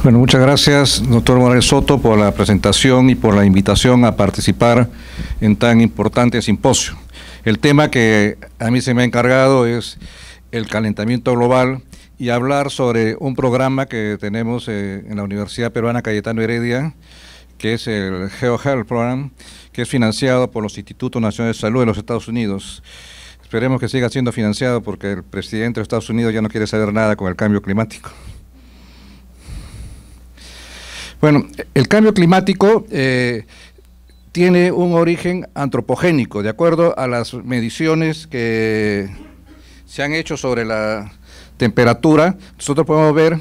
Bueno, muchas gracias, doctor Morales Soto, por la presentación y por la invitación a participar en tan importante simposio. El tema que a mí se me ha encargado es el calentamiento global y hablar sobre un programa que tenemos en la Universidad Peruana Cayetano Heredia, que es el GeoHealth Program, que es financiado por los Institutos Nacionales de Salud de los Estados Unidos. Esperemos que siga siendo financiado porque el presidente de Estados Unidos ya no quiere saber nada con el cambio climático. Bueno, el cambio climático tiene un origen antropogénico, de acuerdo a las mediciones que se han hecho sobre la temperatura. Nosotros podemos ver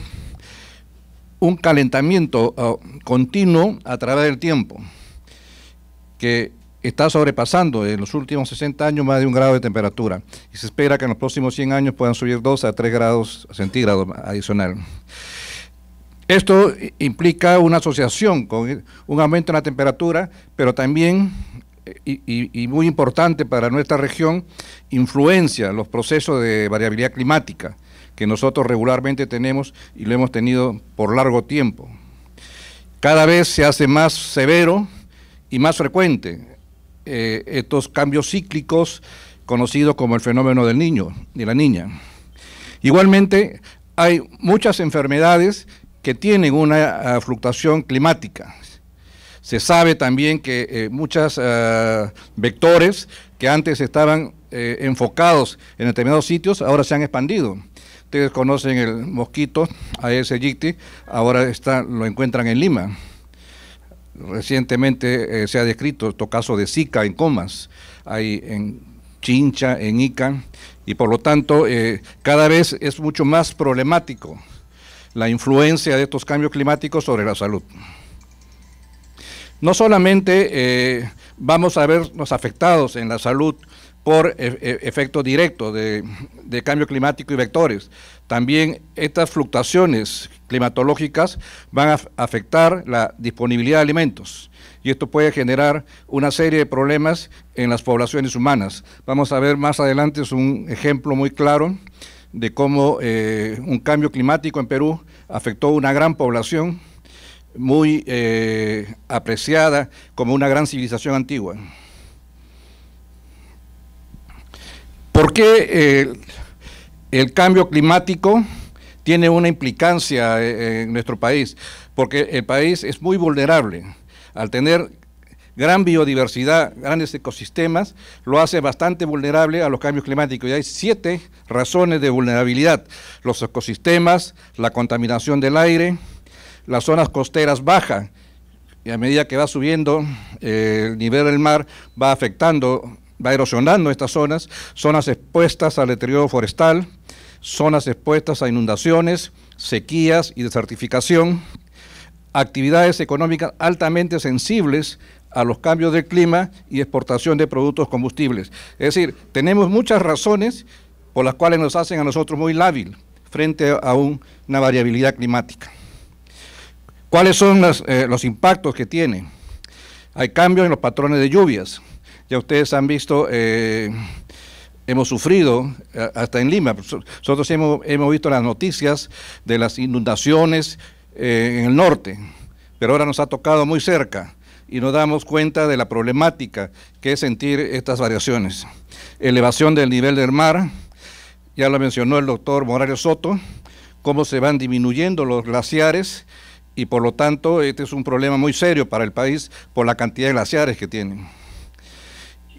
un calentamiento continuo a través del tiempo, que está sobrepasando en los últimos 60 años más de 1 grado de temperatura, y se espera que en los próximos 100 años puedan subir 2 a 3 grados centígrados adicional. Esto implica una asociación con un aumento en la temperatura, pero también, y muy importante para nuestra región, influencia los procesos de variabilidad climática que nosotros regularmente tenemos y lo hemos tenido por largo tiempo. Cada vez se hace más severo y más frecuente estos cambios cíclicos conocidos como el fenómeno del niño y la niña. Igualmente, hay muchas enfermedades que tienen una fluctuación climática. Se sabe también que muchos vectores que antes estaban enfocados en determinados sitios, ahora se han expandido. Ustedes conocen el mosquito Aedes aegypti, ahora lo encuentran en Lima. Recientemente se ha descrito estos casos de Zika en Comas, hay en Chincha, en Ica, y por lo tanto cada vez es mucho más problemático la influencia de estos cambios climáticos sobre la salud. No solamente vamos a vernos afectados en la salud por efectos directos de cambio climático y vectores, también estas fluctuaciones climatológicas van a afectar la disponibilidad de alimentos, y esto puede generar una serie de problemas en las poblaciones humanas. Vamos a ver más adelante, es un ejemplo muy claro de cómo un cambio climático en Perú afectó a una gran población muy apreciada como una gran civilización antigua. ¿Por qué el cambio climático tiene una implicancia en nuestro país? Porque el país es muy vulnerable. Al tener gran biodiversidad, grandes ecosistemas, lo hace bastante vulnerable a los cambios climáticos. Y hay 7 razones de vulnerabilidad: los ecosistemas, la contaminación del aire, las zonas costeras bajas, y a medida que va subiendo el nivel del mar, va afectando, va erosionando estas zonas, zonas expuestas al deterioro forestal, zonas expuestas a inundaciones, sequías y desertificación, actividades económicas altamente sensibles a los cambios del clima y exportación de productos combustibles. Es decir, tenemos muchas razones por las cuales nos hacen a nosotros muy lábil frente a una variabilidad climática. ¿Cuáles son los impactos que tiene? Hay cambios en los patrones de lluvias. Ya ustedes han visto, hemos sufrido, hasta en Lima, nosotros hemos visto las noticias de las inundaciones en el norte, pero ahora nos ha tocado muy cerca, y nos damos cuenta de la problemática que es sentir estas variaciones. Elevación del nivel del mar, ya lo mencionó el doctor Morales Soto, cómo se van disminuyendo los glaciares, y por lo tanto este es un problema muy serio para el país por la cantidad de glaciares que tienen.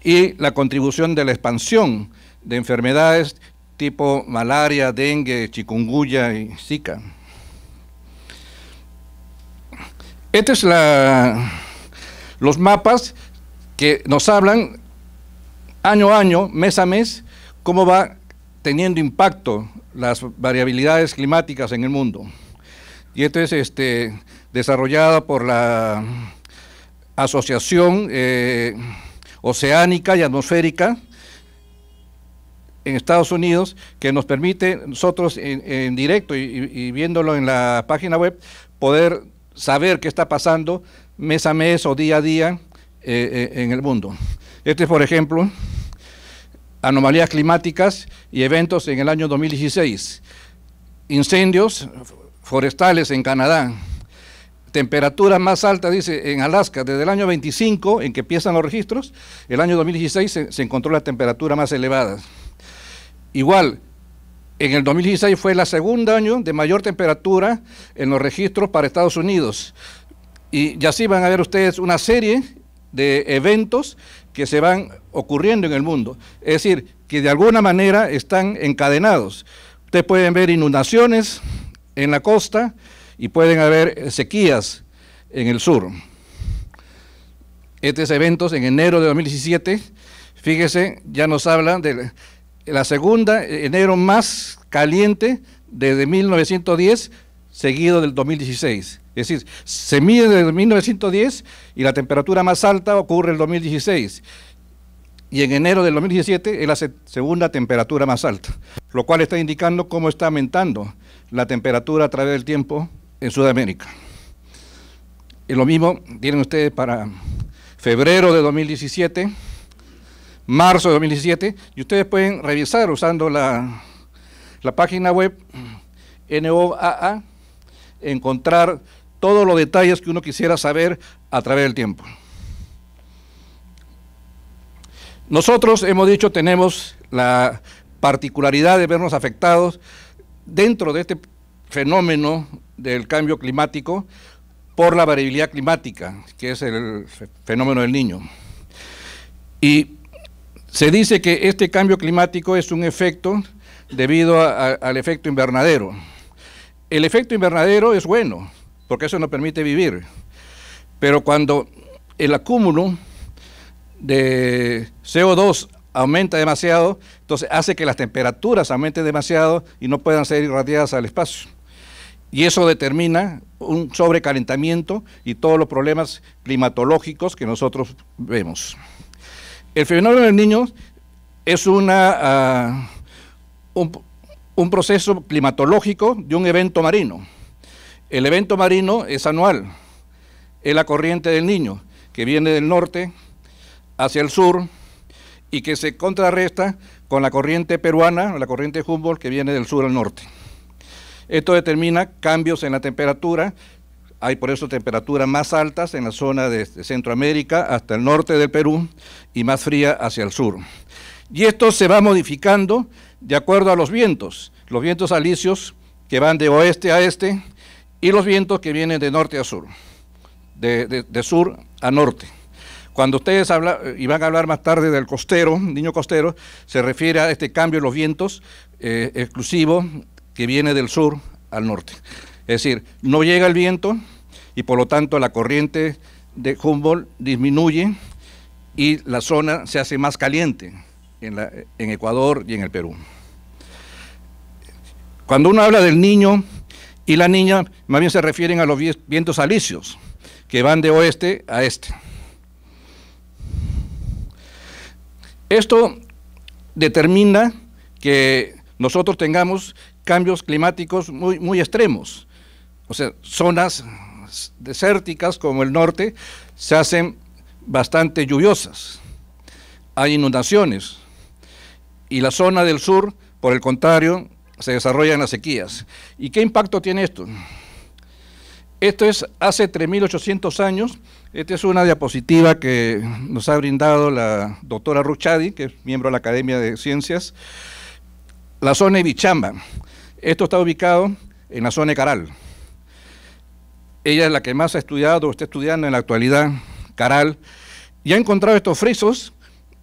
Y la contribución de la expansión de enfermedades tipo malaria, dengue, chikungunya y Zika. Este es los mapas que nos hablan año a año, mes a mes, cómo va teniendo impacto las variabilidades climáticas en el mundo. Y esto es desarrollado por la Asociación Oceánica y Atmosférica en Estados Unidos, que nos permite nosotros en directo y viéndolo en la página web, poder saber qué está pasando mes a mes o día a día en el mundo. Este es, por ejemplo, anomalías climáticas y eventos en el año 2016. Incendios forestales en Canadá, temperatura más alta, dice, en Alaska, desde el año 25, en que empiezan los registros, el año 2016 se encontró la temperatura más elevada. Igual, en el 2016 fue el segundo año de mayor temperatura en los registros para Estados Unidos. Y así van a ver ustedes una serie de eventos que se van ocurriendo en el mundo. Es decir, que de alguna manera están encadenados. Ustedes pueden ver inundaciones en la costa y pueden haber sequías en el sur. Estos eventos en enero de 2017, fíjese, ya nos hablan de la segunda enero más caliente desde 1910, seguido del 2016. Es decir, se mide desde 1910 y la temperatura más alta ocurre en el 2016. Y en enero del 2017 es la segunda temperatura más alta, lo cual está indicando cómo está aumentando la temperatura a través del tiempo en Sudamérica. Y lo mismo tienen ustedes para febrero de 2017, marzo de 2017, y ustedes pueden revisar usando la página web NOAA, encontrar todos los detalles que uno quisiera saber a través del tiempo. Nosotros, hemos dicho, tenemos la particularidad de vernos afectados dentro de este fenómeno del cambio climático por la variabilidad climática, que es el fenómeno del Niño. Y se dice que este cambio climático es un efecto debido al efecto invernadero. El efecto invernadero es bueno, porque eso nos permite vivir, pero cuando el acúmulo de CO2 aumenta demasiado, entonces hace que las temperaturas aumenten demasiado y no puedan ser irradiadas al espacio. Y eso determina un sobrecalentamiento y todos los problemas climatológicos que nosotros vemos. El fenómeno del Niño es un proceso climatológico de un evento marino. El evento marino es anual, es la corriente del Niño, que viene del norte hacia el sur y que se contrarresta con la corriente peruana, la corriente Humboldt, que viene del sur al norte. Esto determina cambios en la temperatura. Hay por eso temperaturas más altas en la zona de Centroamérica hasta el norte del Perú y más fría hacia el sur. Y esto se va modificando de acuerdo a los vientos alisios que van de oeste a este y los vientos que vienen de norte a sur, de sur a norte. Cuando ustedes hablan, y van a hablar más tarde del costero, Niño costero, se refiere a este cambio de los vientos exclusivo que viene del sur al norte. Es decir, no llega el viento y por lo tanto la corriente de Humboldt disminuye y la zona se hace más caliente en Ecuador y en el Perú. Cuando uno habla del Niño y la Niña, más bien se refieren a los vientos alisios, que van de oeste a este. Esto determina que nosotros tengamos cambios climáticos muy extremos. O sea, zonas desérticas como el norte se hacen bastante lluviosas, hay inundaciones, y la zona del sur, por el contrario, se desarrollan las sequías. ¿Y qué impacto tiene esto? Esto es hace 3.800 años. Esta es una diapositiva que nos ha brindado la doctora Ruchadi, que es miembro de la Academia de Ciencias. La zona de Bichamba. Esto está ubicado en la zona de Caral. Ella es la que más ha estudiado o está estudiando en la actualidad Caral, y ha encontrado estos frisos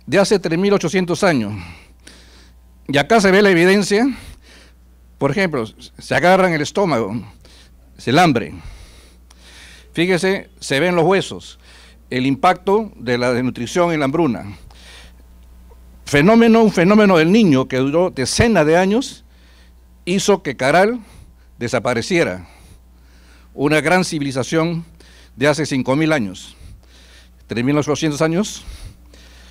de hace 3.800 años. Y acá se ve la evidencia. Por ejemplo, se agarran el estómago, el hambre. Fíjese, se ven los huesos, el impacto de la desnutrición y la hambruna. Un fenómeno del Niño que duró decenas de años, hizo que Caral desapareciera. Una gran civilización de hace 5.000 años. 3.800 años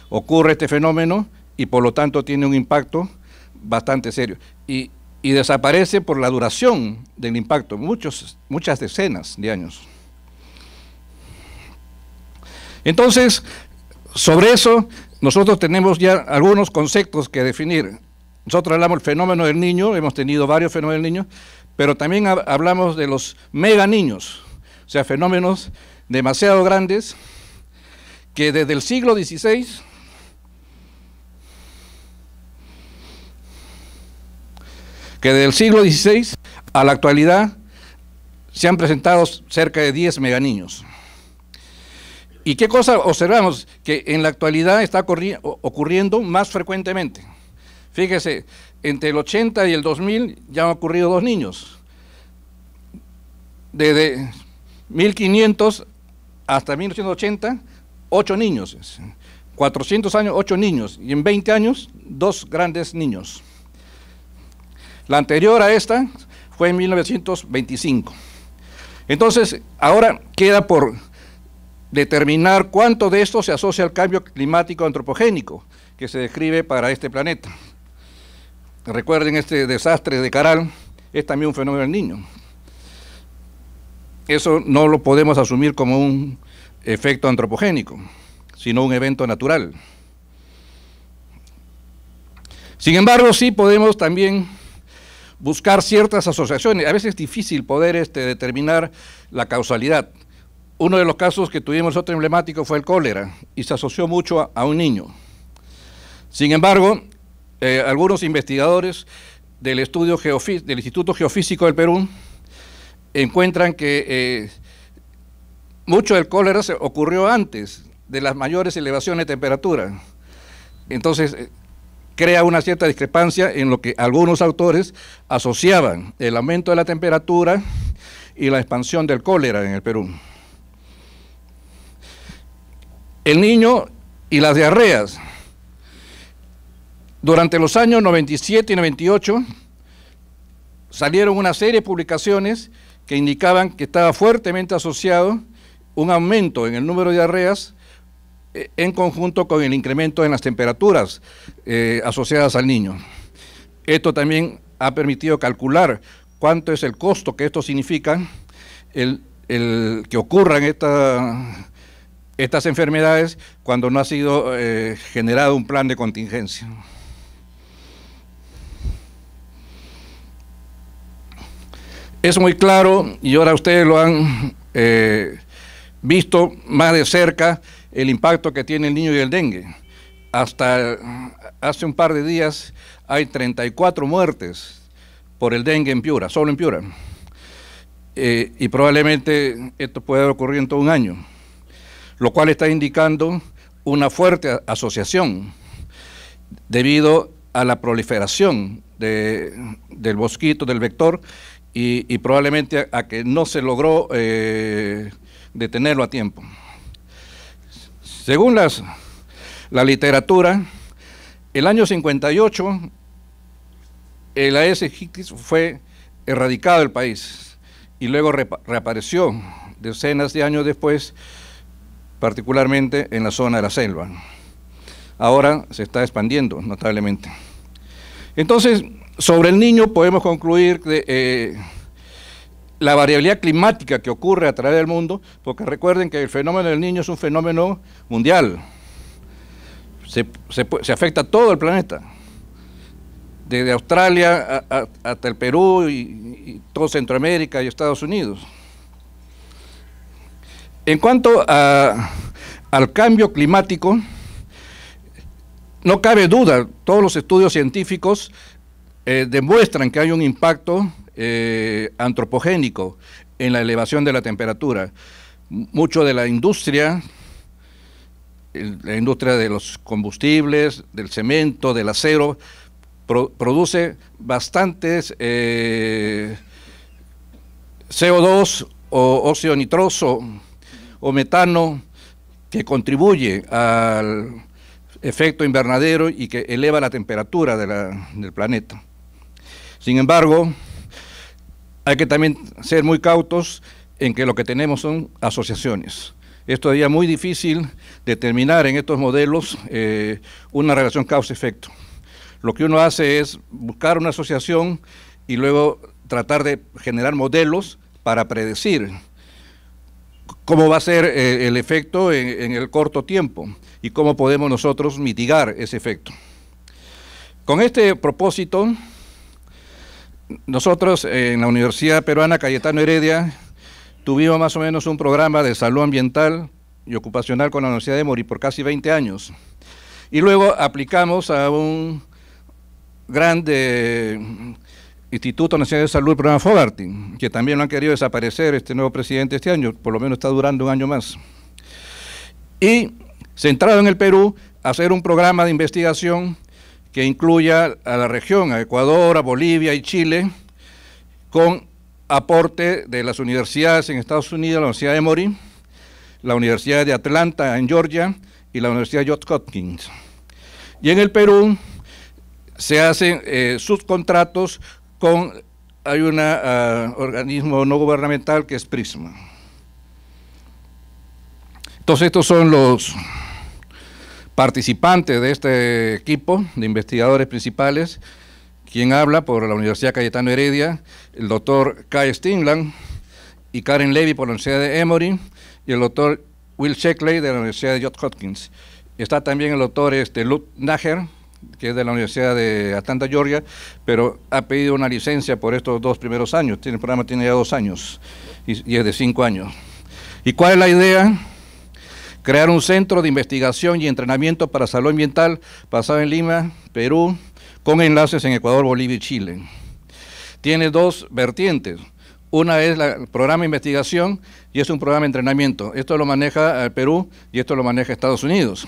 ocurre este fenómeno y por lo tanto tiene un impacto bastante serio. Y desaparece por la duración del impacto, muchas decenas de años. Entonces, sobre eso, nosotros tenemos ya algunos conceptos que definir. Nosotros hablamos del fenómeno del Niño, hemos tenido varios fenómenos del Niño, pero también hablamos de los mega niños. o sea, fenómenos demasiado grandes que desde el siglo XVI a la actualidad se han presentado cerca de 10 meganiños. ¿Y qué cosa observamos? Que en la actualidad está ocurriendo más frecuentemente. Fíjese, entre el 80 y el 2000 ya han ocurrido 2 niños. Desde 1500 hasta 1980, 8 niños. 400 años, 8 niños. Y en 20 años, 2 grandes niños. La anterior a esta fue en 1925. Entonces, ahora queda por determinar cuánto de esto se asocia al cambio climático antropogénico que se describe para este planeta. Recuerden, este desastre de Caral es también un fenómeno del Niño. Eso no lo podemos asumir como un efecto antropogénico, sino un evento natural. Sin embargo, sí podemos también buscar ciertas asociaciones. A veces es difícil poder determinar la causalidad. Uno de los casos que tuvimos otro emblemático fue el cólera, y se asoció mucho a un niño. Sin embargo, algunos investigadores del Instituto Geofísico del Perú encuentran que mucho del cólera ocurrió antes de las mayores elevaciones de temperatura. Entonces, crea una cierta discrepancia en lo que algunos autores asociaban el aumento de la temperatura y la expansión del cólera en el Perú. El Niño y las diarreas. Durante los años 97 y 98 salieron una serie de publicaciones que indicaban que estaba fuertemente asociado un aumento en el número de diarreas en conjunto con el incremento en las temperaturas asociadas al niño. Esto también ha permitido calcular cuánto es el costo que esto significa, el que ocurran estas enfermedades cuando no ha sido generado un plan de contingencia. Es muy claro, y ahora ustedes lo han visto más de cerca, el impacto que tiene el niño y el dengue. Hasta hace un par de días hay 34 muertes por el dengue en Piura, solo en Piura. Y probablemente esto pueda ocurrir en todo un año, lo cual está indicando una fuerte asociación debido a la proliferación del mosquito, del vector, y probablemente a que no se logró detenerlo a tiempo. Según la literatura, el año 58, el Aedes aegypti fue erradicado del país y luego reapareció decenas de años después, particularmente en la zona de la selva. Ahora se está expandiendo notablemente. Entonces, sobre el niño podemos concluir que la variabilidad climática que ocurre a través del mundo, porque recuerden que el fenómeno del niño es un fenómeno mundial, se afecta a todo el planeta, desde Australia hasta el Perú y todo Centroamérica y Estados Unidos. En cuanto al cambio climático, no cabe duda, todos los estudios científicos demuestran que hay un impacto antropogénico en la elevación de la temperatura. Mucho de la industria de los combustibles, del cemento, del acero, produce bastantes CO2 o óxido nitroso o metano que contribuye al efecto invernadero y que eleva la temperatura del planeta. Sin embargo, hay que también ser muy cautos en que lo que tenemos son asociaciones. Es todavía muy difícil determinar en estos modelos una relación causa-efecto. Lo que uno hace es buscar una asociación y luego tratar de generar modelos para predecir cómo va a ser el efecto en el corto tiempo y cómo podemos nosotros mitigar ese efecto. Con este propósito, nosotros en la Universidad Peruana Cayetano Heredia tuvimos más o menos un programa de salud ambiental y ocupacional con la Universidad de Emory por casi 20 años. Y luego aplicamos a un grande Instituto Nacional de Salud, el programa Fogarty, que también lo han querido desaparecer este nuevo presidente este año, por lo menos está durando un año más. Y centrado en el Perú, hacer un programa de investigación que incluya a la región, a Ecuador, a Bolivia y Chile, con aporte de las universidades en Estados Unidos, la Universidad de Emory, la Universidad de Atlanta en Georgia y la Universidad de Johns Hopkins. Y en el Perú se hacen subcontratos hay un organismo no gubernamental que es Prisma. Entonces estos son los participantes de este equipo de investigadores principales. Quien habla por la Universidad Cayetano Heredia, el doctor Kai Stingland y Karen Levy por la Universidad de Emory y el doctor Will Sheckley de la Universidad de Johns Hopkins. Está también el doctor Lutz Nager, que es de la Universidad de Atlanta, Georgia, pero ha pedido una licencia por estos 2 primeros años. El programa tiene ya 2 años y es de 5 años. ¿Y cuál es la idea? Crear un centro de investigación y entrenamiento para salud ambiental basado en Lima, Perú, con enlaces en Ecuador, Bolivia y Chile. Tiene 2 vertientes. Una es el programa de investigación y es un programa de entrenamiento. Esto lo maneja Perú y esto lo maneja Estados Unidos.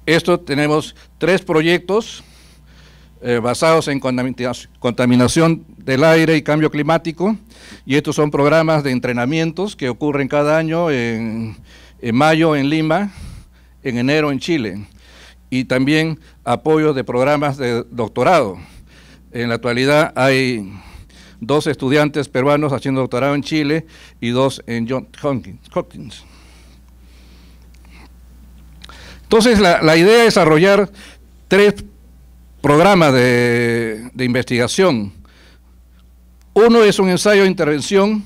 Esto tenemos 3 proyectos basados en contaminación del aire y cambio climático, y estos son programas de entrenamientos que ocurren cada año en mayo en Lima, en enero en Chile, y también apoyo de programas de doctorado. En la actualidad hay 2 estudiantes peruanos haciendo doctorado en Chile y 2 en Johns Hopkins. Entonces, la idea es desarrollar 3 programas de investigación. Uno es un ensayo de intervención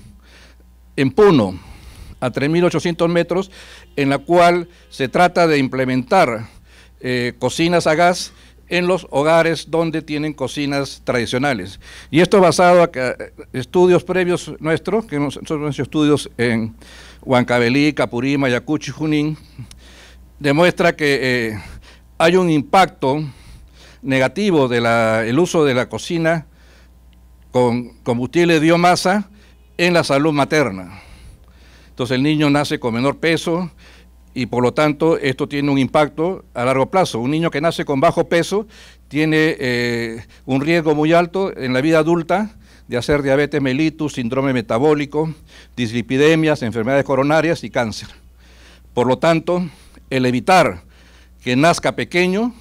en Puno, a 3.800 metros, en la cual se trata de implementar cocinas a gas en los hogares donde tienen cocinas tradicionales. Y esto basado en estudios previos nuestros, que nosotros hemos hecho estudios en Huancavelica, Capurima, Ayacucho y Junín, demuestra que hay un impacto negativo del uso de la cocina con combustible de biomasa en la salud materna. Entonces el niño nace con menor peso y por lo tanto esto tiene un impacto a largo plazo. Un niño que nace con bajo peso tiene un riesgo muy alto en la vida adulta de hacer diabetes mellitus, síndrome metabólico, dislipidemias, enfermedades coronarias y cáncer. Por lo tanto, el evitar que nazca pequeño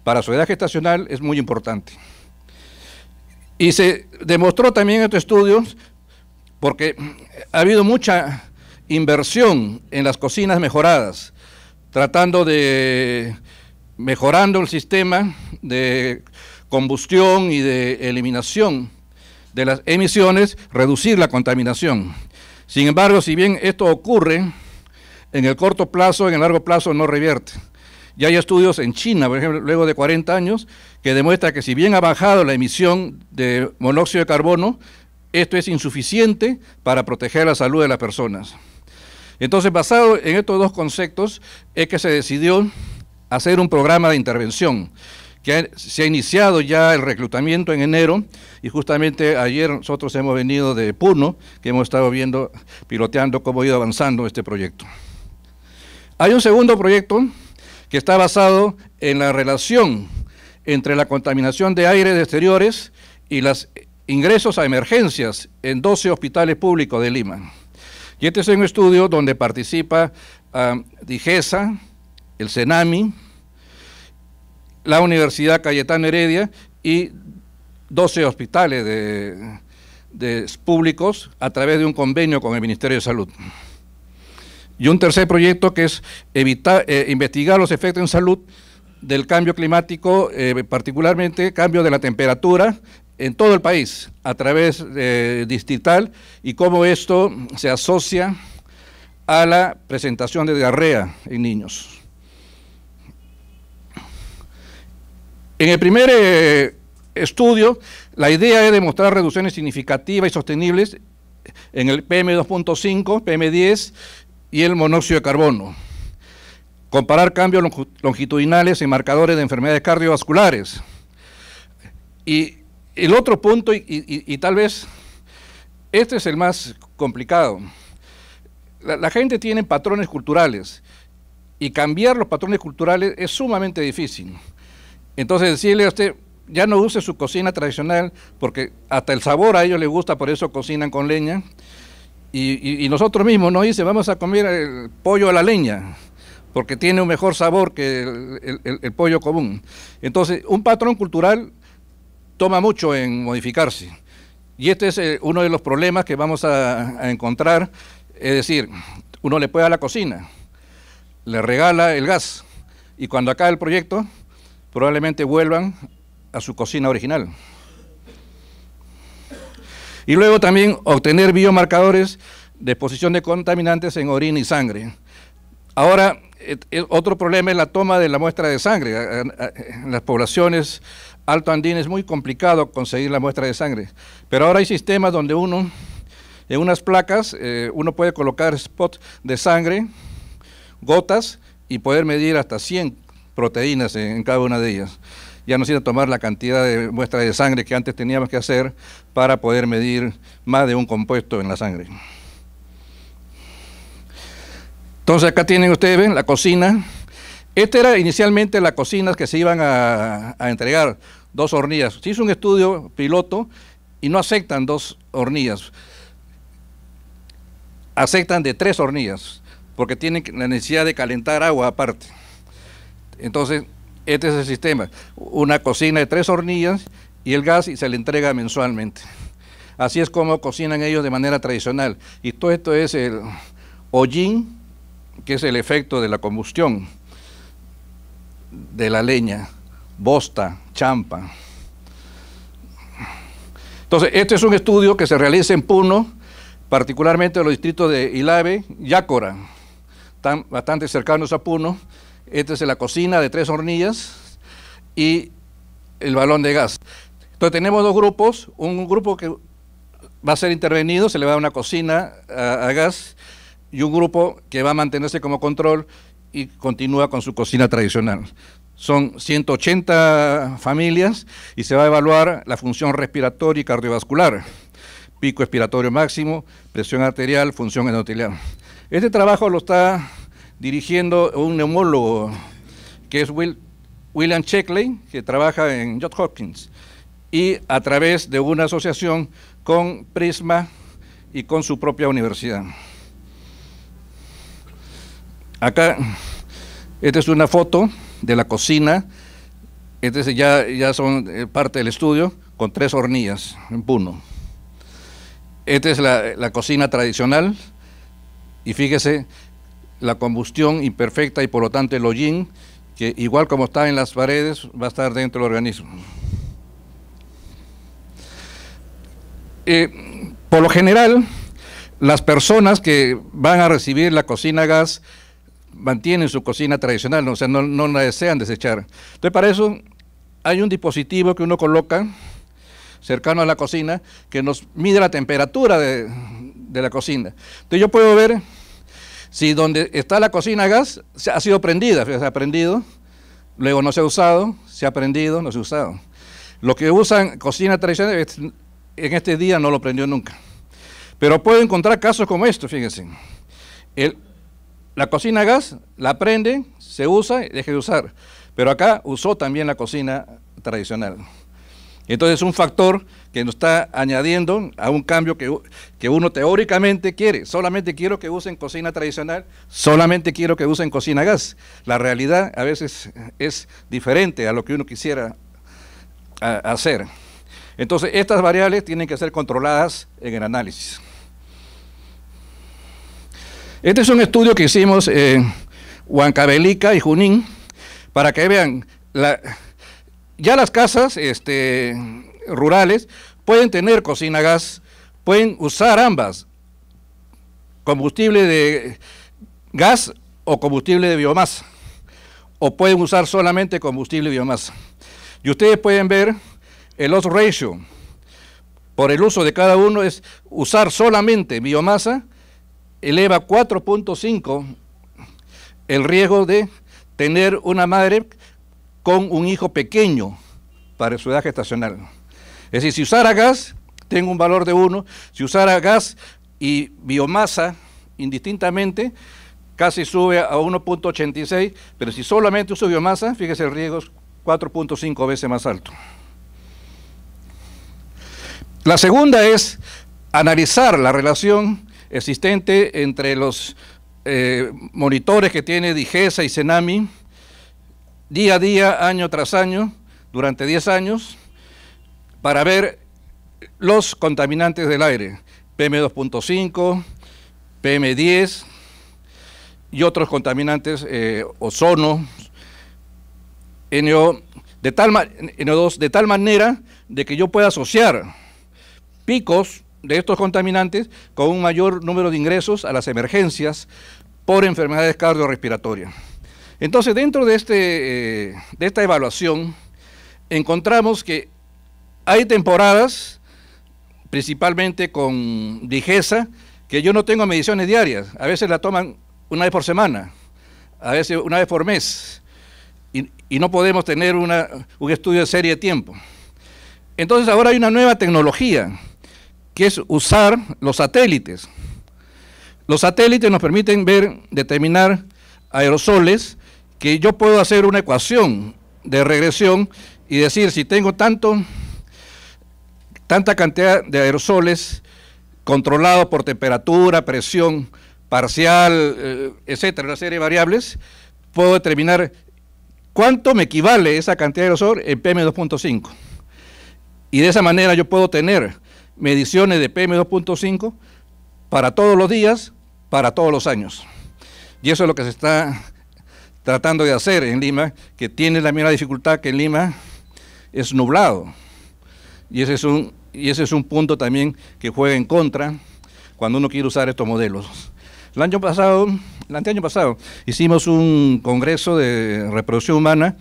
para su edad gestacional es muy importante. Y se demostró también en estos estudios, porque ha habido mucha inversión en las cocinas mejoradas, tratando de mejorando el sistema de combustión y de eliminación de las emisiones, reducir la contaminación. Sin embargo, si bien esto ocurre en el corto plazo, en el largo plazo no revierte. Ya hay estudios en China, por ejemplo, luego de 40 años, que demuestra que si bien ha bajado la emisión de monóxido de carbono, esto es insuficiente para proteger la salud de las personas. Entonces, basado en estos 2 conceptos, es que se decidió hacer un programa de intervención, que se ha iniciado ya el reclutamiento en enero, y justamente ayer nosotros hemos venido de Puno, que hemos estado viendo, piloteando cómo ha ido avanzando este proyecto. Hay un segundo proyecto que está basado en la relación entre la contaminación de aire de exteriores y los ingresos a emergencias en 12 hospitales públicos de Lima. Y este es un estudio donde participa DIGESA, el CENAMI, la Universidad Cayetano Heredia y 12 hospitales públicos a través de un convenio con el Ministerio de Salud. Y un tercer proyecto que es investigar los efectos en salud del cambio climático, particularmente cambio de la temperatura en todo el país, a través distrital, y cómo esto se asocia a la presentación de diarrea en niños. En el primer estudio, la idea es demostrar reducciones significativas y sostenibles en el PM2.5, PM10 y el monóxido de carbono. Comparar cambios longitudinales en marcadores de enfermedades cardiovasculares. Y el otro punto, y tal vez este es el más complicado, la gente tiene patrones culturales y cambiar los patrones culturales es sumamente difícil. Entonces decirle a usted, ya no use su cocina tradicional, porque hasta el sabor a ellos les gusta, por eso cocinan con leña, y nosotros mismos nos dicen, vamos a comer el pollo a la leña, porque tiene un mejor sabor que el pollo común. Entonces, un patrón cultural toma mucho en modificarse, y este es uno de los problemas que vamos a encontrar, es decir, uno le puede a la cocina, le regala el gas, y cuando acabe el proyecto, probablemente vuelvan a su cocina original. Y luego también obtener biomarcadores de exposición de contaminantes en orina y sangre. Ahora, otro problema es la toma de la muestra de sangre. En las poblaciones altoandinas es muy complicado conseguir la muestra de sangre, pero ahora hay sistemas donde uno, en unas placas, uno puede colocar spots de sangre, gotas, y poder medir hasta 100 proteínas en cada una de ellas. Ya no necesita tomar la cantidad de muestras de sangre que antes teníamos que hacer para poder medir más de un compuesto en la sangre. Entonces acá tienen ustedes, ven, la cocina. Esta era inicialmente las cocinas que se iban a entregar, 2 hornillas. Se hizo un estudio piloto y no aceptan 2 hornillas. Aceptan de 3 hornillas, porque tienen la necesidad de calentar agua aparte. Entonces, este es el sistema, una cocina de 3 hornillas y el gas, y se le entrega mensualmente. Así es como cocinan ellos de manera tradicional. Y todo esto es el hollín, que es el efecto de la combustión de la leña, bosta, champa. Entonces, este es un estudio que se realiza en Puno, particularmente en los distritos de Ilave y Yácora, están bastante cercanos a Puno. Esta es la cocina de 3 hornillas y el balón de gas. Entonces tenemos 2 grupos, un grupo que va a ser intervenido, se le va a dar una cocina a gas, y un grupo que va a mantenerse como control y continúa con su cocina tradicional. Son 180 familias y se va a evaluar la función respiratoria y cardiovascular, pico expiratorio máximo, presión arterial, función endotelial. Este trabajo lo está dirigiendo un neumólogo que es William Sheckley, que trabaja en Johns Hopkins, y a través de una asociación con Prisma y con su propia universidad. Acá, esta es una foto de la cocina, ya son parte del estudio, con 3 hornillas en Puno. Esta es la cocina tradicional, y fíjese, la combustión imperfecta y por lo tanto el hollín, que igual como está en las paredes, va a estar dentro del organismo. Por lo general, las personas que van a recibir la cocina a gas mantienen su cocina tradicional, o sea, no la desean desechar. Entonces, para eso hay un dispositivo que uno coloca cercano a la cocina que nos mide la temperatura de la cocina. Entonces, yo puedo ver si donde está la cocina a gas ha sido prendida, se ha prendido, luego no se ha usado, se ha prendido, no se ha usado. Los que usan cocina tradicional, en este día no lo prendió nunca. Pero puedo encontrar casos como estos, fíjense. La cocina a gas la prende, se usa y deja de usar. Pero acá usó también la cocina tradicional. Entonces es un factor que nos está añadiendo a un cambio que uno teóricamente quiere. Solamente quiero que usen cocina tradicional, solamente quiero que usen cocina a gas. La realidad a veces es diferente a lo que uno quisiera hacer. Entonces estas variables tienen que ser controladas en el análisis. Este es un estudio que hicimos en Huancavelica y Junín, para que vean, ya las casas rurales pueden tener cocina a gas, pueden usar ambas, combustible de gas o combustible de biomasa, o pueden usar solamente combustible de biomasa. Y ustedes pueden ver el odds ratio. por el uso de cada uno es usar solamente biomasa, eleva 4.5 el riesgo de tener una madre con un hijo pequeño para su edad gestacional. Es decir, si usara gas, tengo un valor de 1, si usara gas y biomasa indistintamente, casi sube a 1.86, pero si solamente uso biomasa, fíjese el riesgo es 4.5 veces más alto. La segunda es analizar la relación existente entre los monitores que tiene DIGESA y CENAMI día a día, año tras año, durante 10 años, para ver los contaminantes del aire, PM2.5, PM10 y otros contaminantes, ozono, NO2, de tal manera de que yo pueda asociar picos de estos contaminantes con un mayor número de ingresos a las emergencias por enfermedades cardiorrespiratorias. Entonces, dentro de esta evaluación, encontramos que hay temporadas, principalmente con DIGESA, que yo no tengo mediciones diarias. A veces la toman una vez por semana, a veces una vez por mes, y no podemos tener un estudio de serie de tiempo. Entonces, ahora hay una nueva tecnología, que es usar los satélites. Los satélites nos permiten determinar aerosoles, que yo puedo hacer una ecuación de regresión y decir si tengo tanta cantidad de aerosoles controlados por temperatura, presión parcial, etcétera, una serie de variables, puedo determinar cuánto me equivale esa cantidad de aerosol en PM2.5. Y de esa manera yo puedo tener mediciones de PM2.5 para todos los días, para todos los años. Y eso es lo que se está tratando de hacer en Lima, que tiene la misma dificultad que en Lima es nublado. Y ese es un punto también que juega en contra cuando uno quiere usar estos modelos. El anteaño pasado, hicimos un congreso de reproducción humana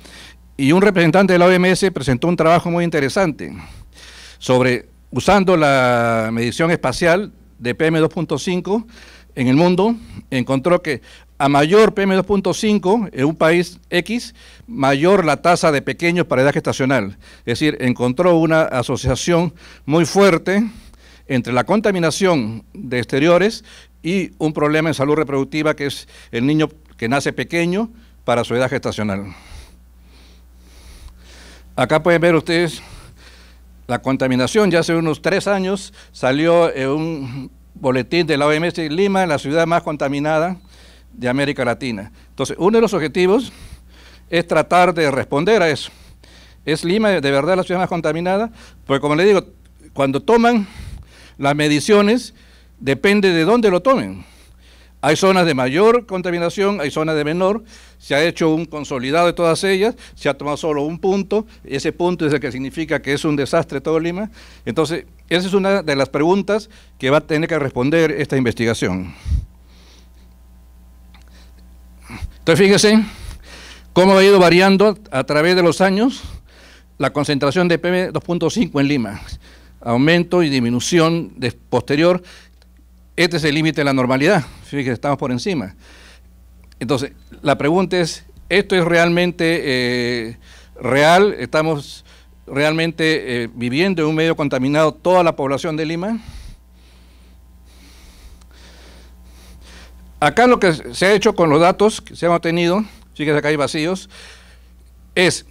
y un representante de la OMS presentó un trabajo muy interesante sobre usando la medición espacial de PM2.5 en el mundo. Encontró que a mayor PM2.5 en un país X, mayor la tasa de pequeños para edad gestacional. Es decir, encontró una asociación muy fuerte entre la contaminación de exteriores y un problema en salud reproductiva, que es el niño que nace pequeño para su edad gestacional. Acá pueden ver ustedes la contaminación. Ya hace unos 3 años salió en un boletín de la OMS en Lima, la ciudad más contaminada de América Latina. Entonces, uno de los objetivos es tratar de responder a eso. ¿Es Lima de verdad la ciudad más contaminada? Porque, como le digo, cuando toman las mediciones, depende de dónde lo tomen. Hay zonas de mayor contaminación, hay zonas de menor. Se ha hecho un consolidado de todas ellas, se ha tomado solo un punto, ese punto es el que significa que es un desastre todo Lima. Entonces, esa es una de las preguntas que va a tener que responder esta investigación. Entonces, fíjese cómo ha ido variando a través de los años la concentración de PM2.5 en Lima. Aumento y disminución posterior. Este es el límite de la normalidad. Fíjese, estamos por encima. Entonces, la pregunta es, ¿esto es realmente real? ¿Estamos realmente viviendo en un medio contaminado toda la población de Lima? Acá lo que se ha hecho con los datos que se han obtenido, fíjese acá hay vacíos, es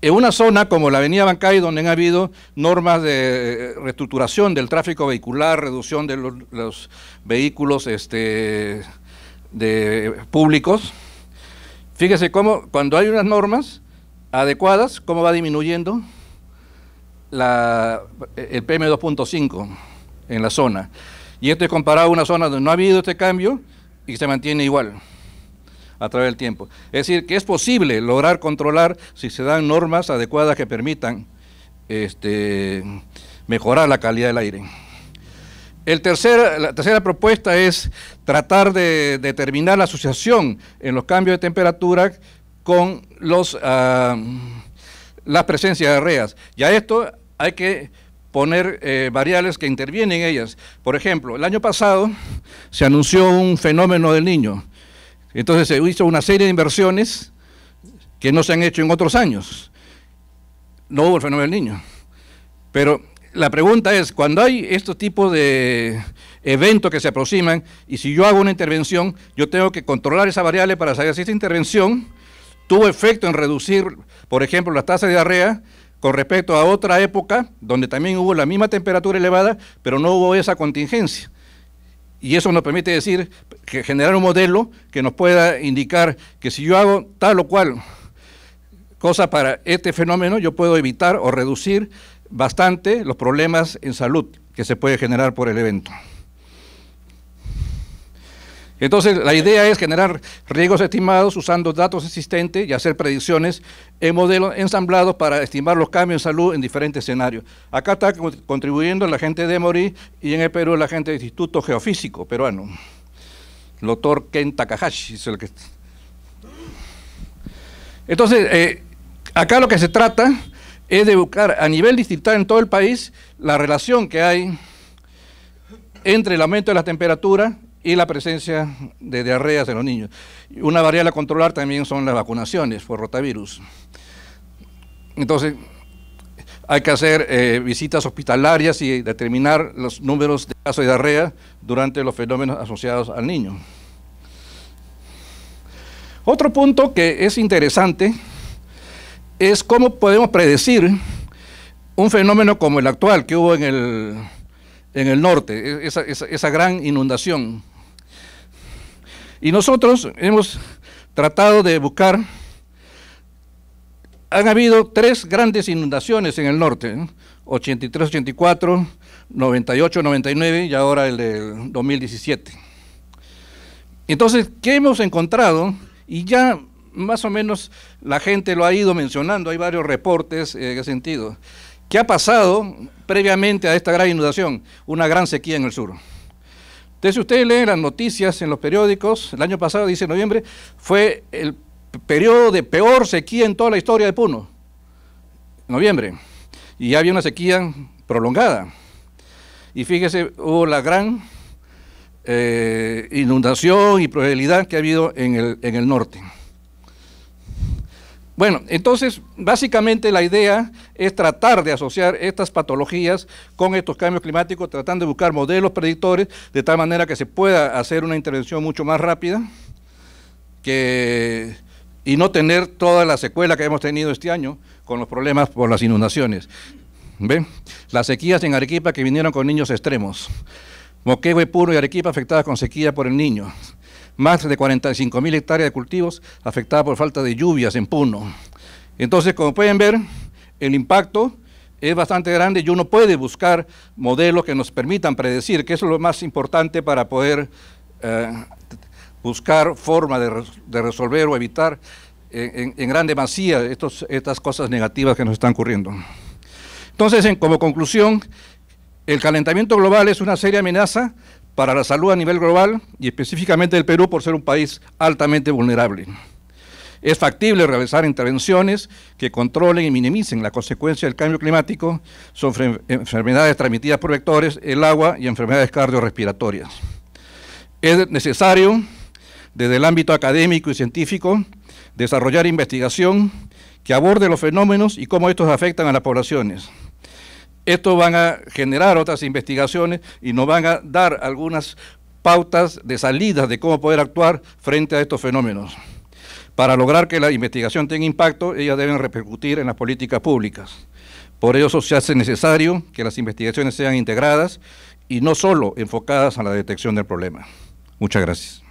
en una zona como la avenida Bancay, donde han habido normas de reestructuración del tráfico vehicular, reducción de los vehículos públicos. Fíjese cómo cuando hay unas normas adecuadas, cómo va disminuyendo el PM2.5 en la zona. Y esto es comparado a una zona donde no ha habido este cambio y se mantiene igual a través del tiempo. Es decir, que es posible lograr controlar si se dan normas adecuadas que permitan mejorar la calidad del aire. La tercera propuesta es tratar de determinar la asociación en los cambios de temperatura con las presencias de diarreas. Ya esto hay que poner variables que intervienen en ellas. Por ejemplo, el año pasado se anunció un fenómeno del Niño. Entonces se hizo una serie de inversiones que no se han hecho en otros años. No hubo el fenómeno del Niño. Pero la pregunta es, cuando hay estos tipos de eventos que se aproximan, y si yo hago una intervención, yo tengo que controlar esa variable para saber si esa intervención tuvo efecto en reducir, por ejemplo, las tasas de diarrea con respecto a otra época, donde también hubo la misma temperatura elevada, pero no hubo esa contingencia. Y eso nos permite decir, que generar un modelo que nos pueda indicar que si yo hago tal o cual cosa para este fenómeno, yo puedo evitar o reducir bastante los problemas en salud que se puede generar por el evento. Entonces, la idea es generar riesgos estimados usando datos existentes y hacer predicciones en modelos ensamblados para estimar los cambios en salud en diferentes escenarios. Acá está contribuyendo la gente de Emory y en el Perú la gente del Instituto Geofísico peruano, el doctor Ken Takahashi. Es el que... Entonces, acá lo que se trata es de buscar a nivel distrital en todo el país la relación que hay entre el aumento de la temperatura y la presencia de diarreas en los niños. Una variable a controlar también son las vacunaciones por rotavirus. Entonces, hay que hacer visitas hospitalarias y determinar los números de casos de diarrea durante los fenómenos asociados al niño. Otro punto que es interesante es cómo podemos predecir un fenómeno como el actual que hubo en el norte, esa gran inundación. Y nosotros hemos tratado de buscar, han habido 3 grandes inundaciones en el norte, ¿no? 83, 84, 98, 99 y ahora el del 2017. Entonces, ¿qué hemos encontrado? Y ya más o menos la gente lo ha ido mencionando, hay varios reportes en ese sentido. ¿Qué ha pasado previamente a esta gran inundación? Una gran sequía en el sur. Entonces, si ustedes leen las noticias en los periódicos, el año pasado, dice noviembre, fue el periodo de peor sequía en toda la historia de Puno, noviembre, y había una sequía prolongada. Y fíjese, hubo la gran inundación y probabilidad que ha habido en el norte. Bueno, entonces, básicamente la idea es tratar de asociar estas patologías con estos cambios climáticos, tratando de buscar modelos predictores de tal manera que se pueda hacer una intervención mucho más rápida y no tener toda la secuela que hemos tenido este año con los problemas por las inundaciones. ¿Ven? Las sequías en Arequipa que vinieron con niños extremos. Moquegua, Puno y Arequipa afectadas con sequía por el Niño. Más de 45.000 hectáreas de cultivos afectadas por falta de lluvias en Puno. Entonces, como pueden ver, el impacto es bastante grande y uno puede buscar modelos que nos permitan predecir, que eso es lo más importante para poder buscar forma de resolver o evitar en gran demasía estas cosas negativas que nos están ocurriendo. Entonces, como conclusión, el calentamiento global es una seria amenaza para la salud a nivel global y específicamente del Perú por ser un país altamente vulnerable. Es factible realizar intervenciones que controlen y minimicen la consecuencia del cambio climático sobre enfermedades transmitidas por vectores, el agua y enfermedades cardiorrespiratorias. Es necesario, desde el ámbito académico y científico, desarrollar investigación que aborde los fenómenos y cómo estos afectan a las poblaciones. Estos van a generar otras investigaciones y nos van a dar algunas pautas de salidas de cómo poder actuar frente a estos fenómenos. Para lograr que la investigación tenga impacto, ellas deben repercutir en las políticas públicas. Por eso se hace necesario que las investigaciones sean integradas y no solo enfocadas a la detección del problema. Muchas gracias.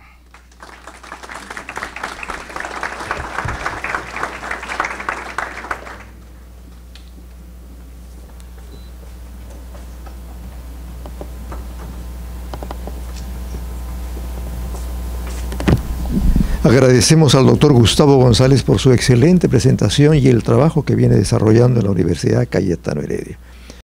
Agradecemos al doctor Gustavo González por su excelente presentación y el trabajo que viene desarrollando en la Universidad Cayetano Heredia.